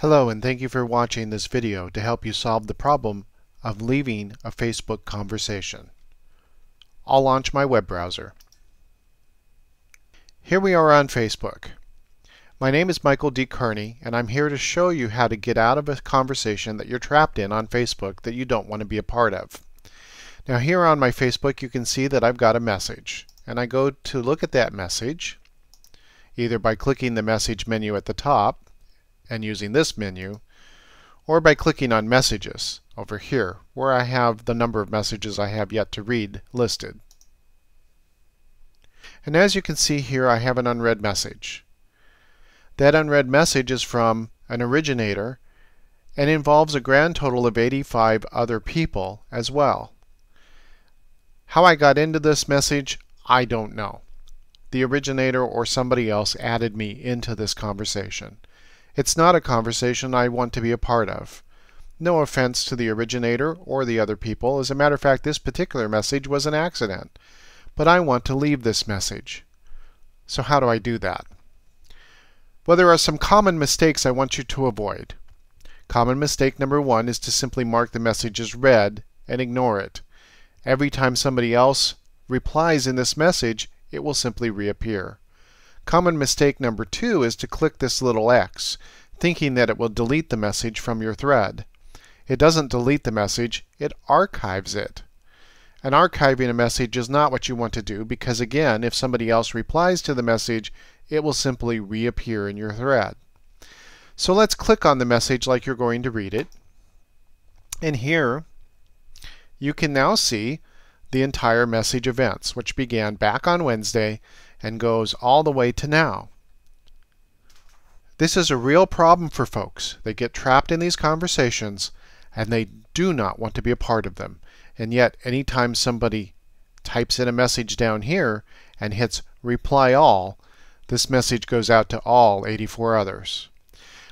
Hello, and thank you for watching this video to help you solve the problem of leaving a Facebook conversation. I'll launch my web browser. Here we are on Facebook. My name is Michael D. Kearney, and I'm here to show you how to get out of a conversation that you're trapped in on Facebook that you don't want to be a part of. Now here on my Facebook you can see that I've got a message, and I go to look at that message either by clicking the message menu at the top and using this menu, or by clicking on Messages over here where I have the number of messages I have yet to read listed. And as you can see here, I have an unread message. That unread message is from an originator and involves a grand total of 85 other people as well. How I got into this message, I don't know. The originator or somebody else added me into this conversation. It's not a conversation I want to be a part of. No offense to the originator or the other people. As a matter of fact, this particular message was an accident. But I want to leave this message. So how do I do that? Well, there are some common mistakes I want you to avoid. Common mistake number one is to simply mark the message as read and ignore it. Every time somebody else replies in this message, it will simply reappear. Common mistake number two is to click this little X, thinking that it will delete the message from your thread. It doesn't delete the message, it archives it. And archiving a message is not what you want to do because, again, if somebody else replies to the message, it will simply reappear in your thread. So let's click on the message like you're going to read it. And here you can now see the entire message events, which began back on Wednesday and goes all the way to now. This is a real problem for folks. They get trapped in these conversations and they do not want to be a part of them. And yet, anytime somebody types in a message down here and hits reply all, this message goes out to all 84 others.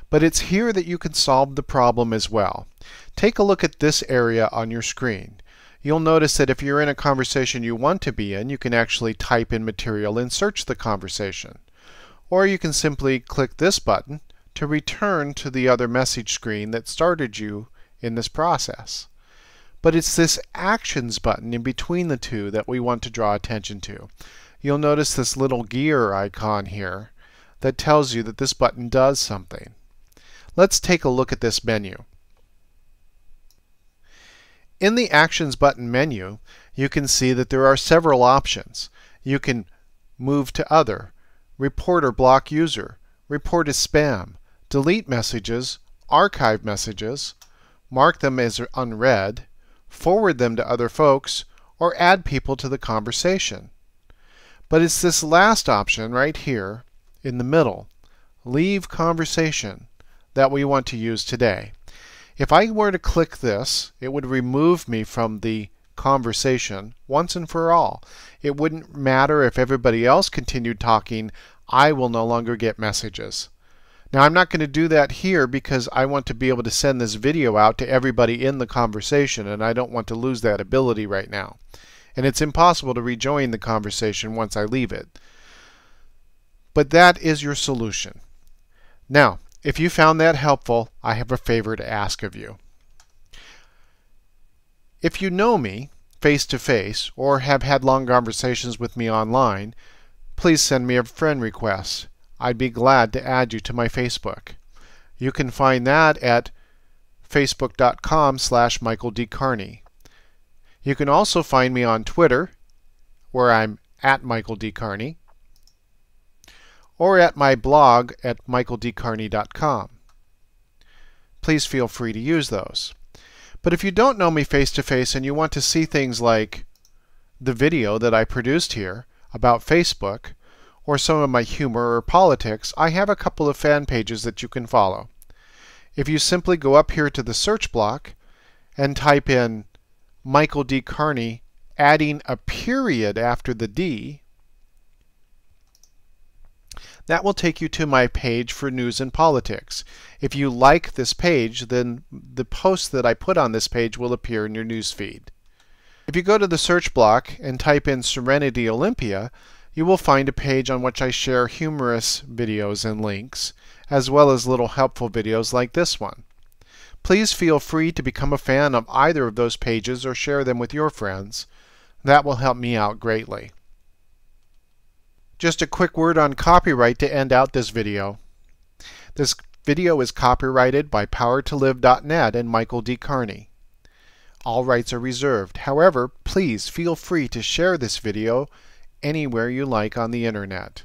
But it's here that you can solve the problem as well. Take a look at this area on your screen. You'll notice that if you're in a conversation you want to be in, you can actually type in material and search the conversation. Or you can simply click this button to return to the other message screen that started you in this process. But it's this Actions button in between the two that we want to draw attention to. You'll notice this little gear icon here that tells you that this button does something. Let's take a look at this menu. In the Actions button menu, you can see that there are several options. You can move to Other, report or block user, report as spam, delete messages, archive messages, mark them as unread, forward them to other folks, or add people to the conversation. But it's this last option right here in the middle, Leave Conversation, that we want to use today. If I were to click this, it would remove me from the conversation once and for all. It wouldn't matter if everybody else continued talking, I will no longer get messages. Now I'm not going to do that here because I want to be able to send this video out to everybody in the conversation, and I don't want to lose that ability right now. And it's impossible to rejoin the conversation once I leave it. But that is your solution. Now, if you found that helpful, I have a favor to ask of you. If you know me face to face or have had long conversations with me online, please send me a friend request. I'd be glad to add you to my Facebook. You can find that at facebook.com/Michael D. Kearney. You can also find me on Twitter, where I'm at Michael D. Kearney, or at my blog at michaeldkearney.com. Please feel free to use those. But if you don't know me face to face and you want to see things like the video that I produced here about Facebook, or some of my humor or politics, I have a couple of fan pages that you can follow. If you simply go up here to the search block and type in Michael D. Kearney, adding a period after the D, that will take you to my page for news and politics. If you like this page, then the posts that I put on this page will appear in your news feed. If you go to the search block and type in Serenity Olympia, you will find a page on which I share humorous videos and links, as well as little helpful videos like this one. Please feel free to become a fan of either of those pages or share them with your friends. That will help me out greatly. Just a quick word on copyright to end out this video. This video is copyrighted by PowerToLive.net and Michael D. Carney. All rights are reserved. However, please feel free to share this video anywhere you like on the internet.